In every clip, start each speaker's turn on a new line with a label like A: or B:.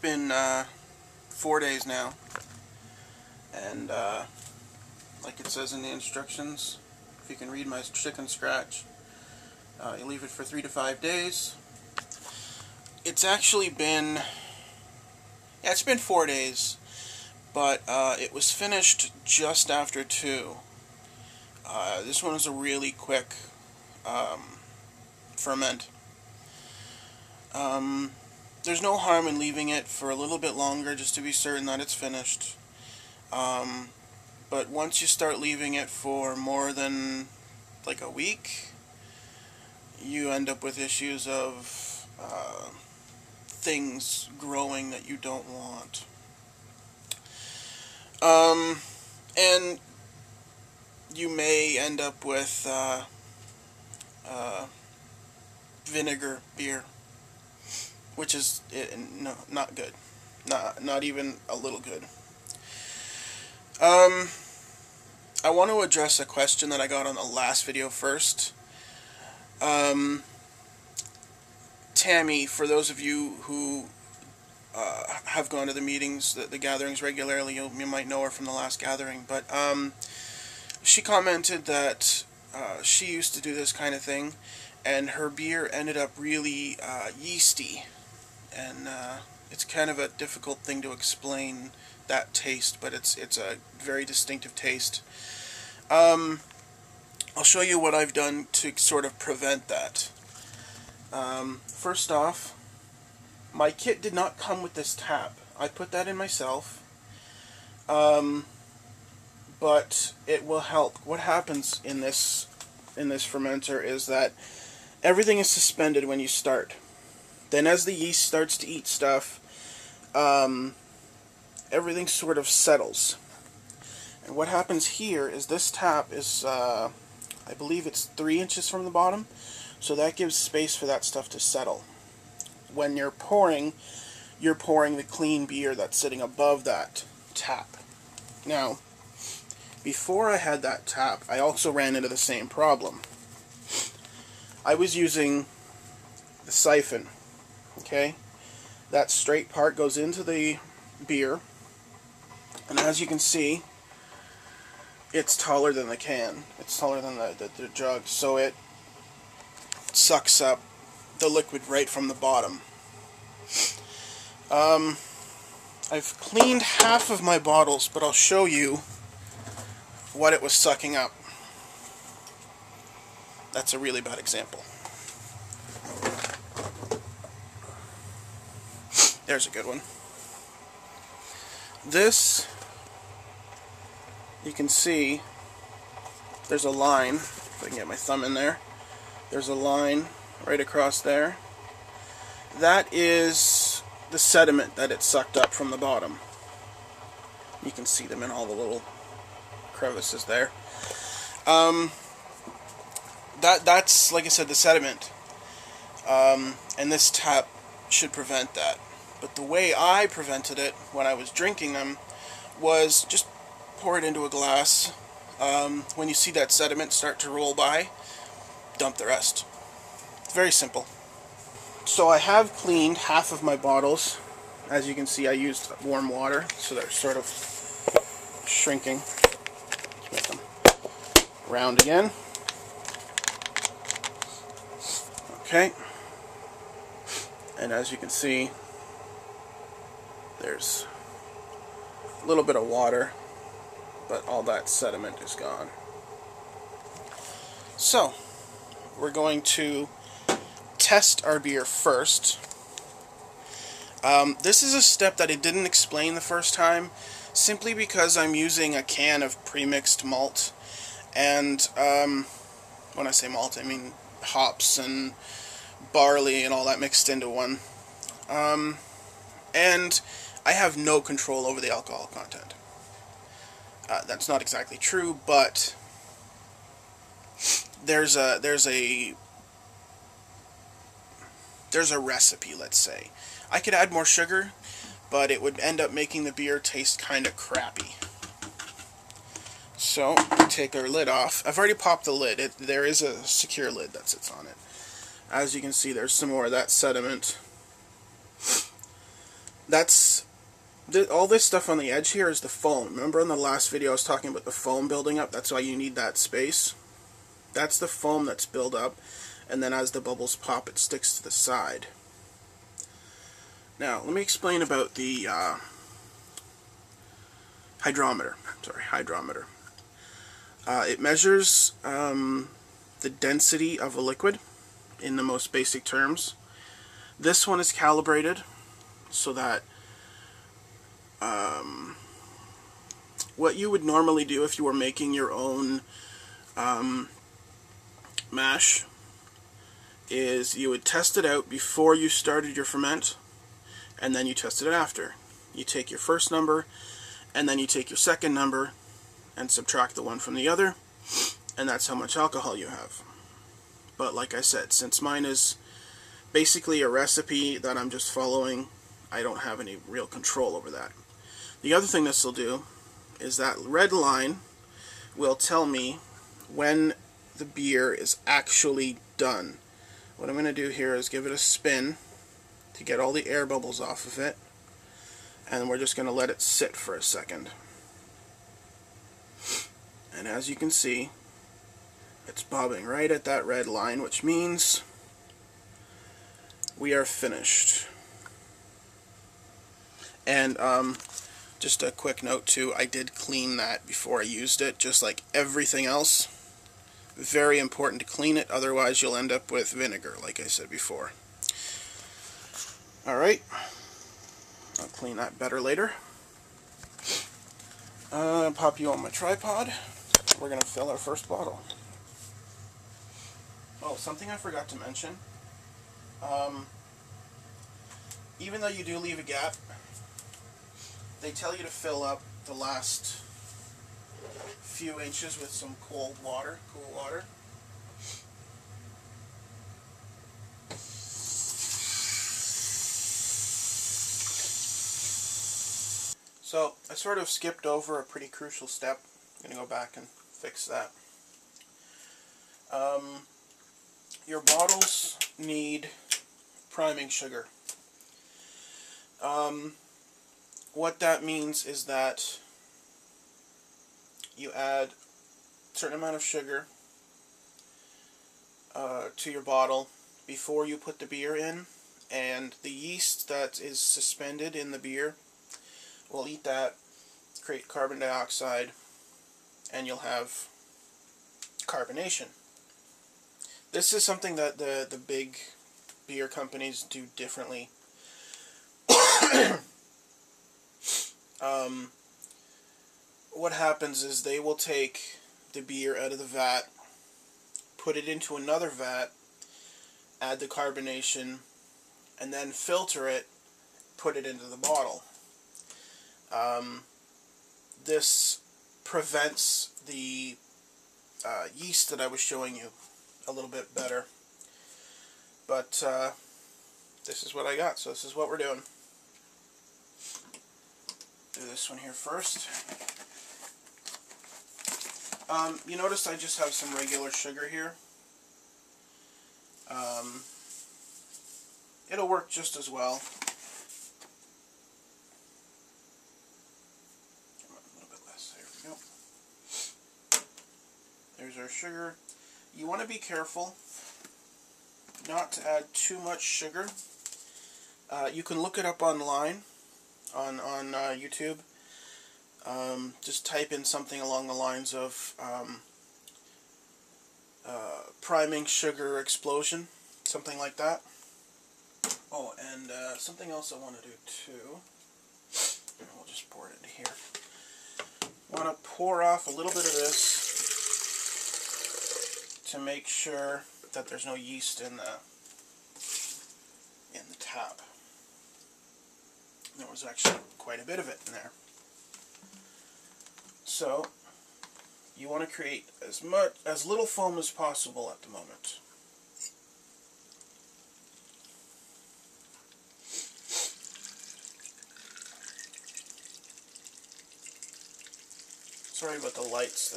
A: been 4 days now, and like it says in the instructions, if you can read my chicken scratch, you leave it for 3 to 5 days. It's actually been, it's been 4 days, but it was finished just after 2. This one was a really quick ferment. There's no harm in leaving it for a little bit longer just to be certain that it's finished. But once you start leaving it for more than like a week, you end up with issues of things growing that you don't want. And you may end up with vinegar beer, which is no, not good. Not even a little good. I want to address a question that I got on the last video first. Tammy, for those of you who have gone to the meetings, the gatherings regularly, you might know her from the last gathering, but she commented that she used to do this kind of thing, and her beer ended up really yeasty, and it's kind of a difficult thing to explain that taste, but it's a very distinctive taste. I'll show you what I've done to sort of prevent that. First off, my kit did not come with this tap. I put that in myself, but it will help. What happens in this fermenter is that everything is suspended when you start. Then as the yeast starts to eat stuff, everything sort of settles. And what happens here is this tap is, I believe it's 3 inches from the bottom, so that gives space for that stuff to settle. When you're pouring the clean beer that's sitting above that tap. Now, before I had that tap, I also ran into the same problem. I was using the siphon, okay? That straight part goes into the beer, and as you can see, it's taller than the can. It's taller than the jug, so it sucks up the liquid right from the bottom. I've cleaned half of my bottles, but I'll show you what it was sucking up. That's a really bad example. There's a good one. This, you can see, there's a line, if I can get my thumb in there, there's a line right across there. That is the sediment that it sucked up from the bottom. You can see them in all the little crevices there. That's, like I said, the sediment. And this tap should prevent that. But the way I prevented it when I was drinking them was just pour it into a glass. When you see that sediment start to roll by, dump the rest. It's very simple. So I have cleaned half of my bottles. As you can see, I used warm water, so they're sort of shrinking. Let's make them round again. Okay. And as you can see, there's a little bit of water, but all that sediment is gone. So, we're going to test our beer first. This is a step that I didn't explain the first time, simply because I'm using a can of pre-mixed malt, and when I say malt, I mean hops and barley and all that mixed into one. And I have no control over the alcohol content. That's not exactly true, but there's a recipe, let's say. I could add more sugar, but it would end up making the beer taste kind of crappy. So, take our lid off. I've already popped the lid. There is a secure lid that sits on it. As you can see, there's some more of that sediment. That's all this stuff on the edge here is the foam. Remember in the last video I was talking about the foam building up? That's why you need that space. That's the foam that's built up, and then as the bubbles pop, it sticks to the side. Now, let me explain about the hydrometer. Sorry, hydrometer. It measures the density of a liquid in the most basic terms. This one is calibrated so that what you would normally do if you were making your own mash is you would test it out before you started your ferment, and then you tested it after. You take your first number, and then you take your second number and subtract the one from the other, and that's how much alcohol you have. But like I said, since mine is basically a recipe that I'm just following, I don't have any real control over that. The other thing this will do is that red line will tell me when the beer is actually done. What I'm going to do here is give it a spin to get all the air bubbles off of it, and we're just going to let it sit for a second. And as you can see, it's bobbing right at that red line, which means we are finished. And just a quick note too, I did clean that before I used it, just like everything else. Very important to clean it, otherwise you'll end up with vinegar, like I said before. Alright, I'll clean that better later. Pop you on my tripod. We're going to fill our first bottle. Oh, something I forgot to mention. Even though you do leave a gap, they tell you to fill up the last few inches with some cool water. So, I sort of skipped over a pretty crucial step. I'm going to go back and fix that. Your bottles need priming sugar. What that means is that you add a certain amount of sugar to your bottle before you put the beer in, and the yeast that is suspended in the beer will eat that, create carbon dioxide, and you'll have carbonation. This is something that the big beer companies do differently. What happens is they will take the beer out of the vat, put it into another vat, add the carbonation, and then filter it, put it into the bottle. This prevents the yeast that I was showing you a little bit better. But this is what I got, so this is what we're doing. Do this one here first. You notice I just have some regular sugar here. It'll work just as well. A little bit less. There we go. There's our sugar. You want to be careful not to add too much sugar. You can look it up online on YouTube. Just type in something along the lines of priming sugar explosion, something like that. Oh, and something else I want to do too. We'll just pour it into here. I want to pour off a little bit of this to make sure that there's no yeast in the tap. There was actually quite a bit of it in there. So you want to create as little foam as possible at the moment. Sorry about the lights.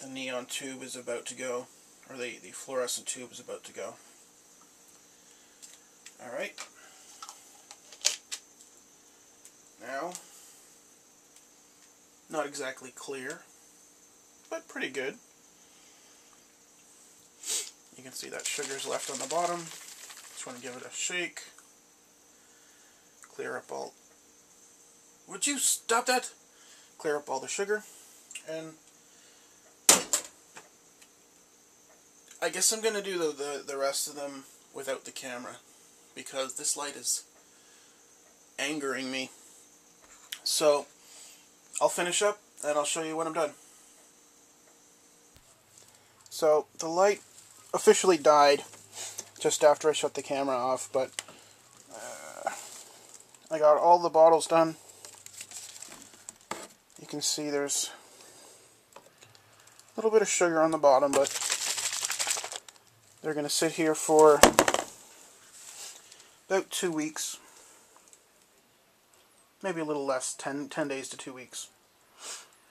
A: The neon tube is about to go, or the fluorescent tube is about to go. Alright. now. Not exactly clear, but pretty good. You can see that sugar's left on the bottom. Just want to give it a shake. Clear up all... Would you stop that? Clear up all the sugar. And I guess I'm going to do the rest of them without the camera, because this light is angering me. So I'll finish up and I'll show you when I'm done. So the light officially died just after I shut the camera off, but I got all the bottles done. You can see there's a little bit of sugar on the bottom, but they're going to sit here for about 2 weeks. Maybe a little less, 10 days to 2 weeks.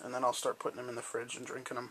A: And then I'll start putting them in the fridge and drinking them.